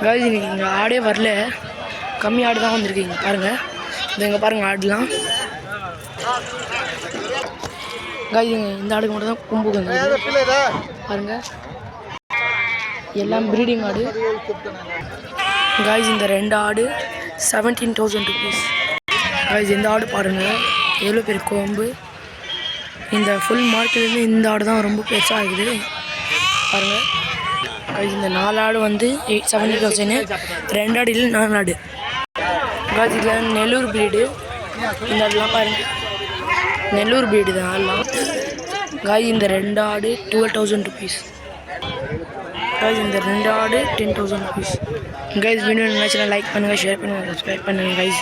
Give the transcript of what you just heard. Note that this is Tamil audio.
காய்ஸ் இன்னைக்கு இங்கே ஆடே வரல, கம்மி ஆடு தான் வந்திருக்கீங்க பாருங்கள். இங்கே பாருங்கள் ஆடுலாம். காய்ஸ் இந்த ஆடுக்கு மட்டும் தான் கொம்பு வந்து பாருங்கள், எல்லாம் ப்ரீடிங் ஆடு. காய்ஸ் இந்த 2 ஆடு 17,000 ருபீஸ். காய்ஸ் இந்த ஆடு பாருங்கள் எவ்வளோ பேர் கொம்பு. இந்த ஃபுல் மார்க்கெட்லேருந்து இந்த ஆடு தான் ரொம்ப பெருசாக ஆகுது பாருங்கள். காய்ஸ் இந்த 4 ஆடு வந்து 70,000. 2 ஆடு இல்லை 4 ஆடு. காய்ஸ் இதில் நெல்லூர் ப்ரீடு. இந்த ஆடுலாம் பாருங்கள் நெல்லூர் ப்ரீடு தான் ஆடலாம். காய்ஸ் இந்த 2 ஆடு 12,000 ருபீஸ். காய்ஸ் இந்த 2 ஆடு 10,000 ருபீஸ். காய்ஸ் வீடியோ நினச்சினா லைக் பண்ணுங்கள், ஷேர் பண்ணுங்கள், சப்ஸ்கிரைப் பண்ணுங்கள் காய்ஸ்.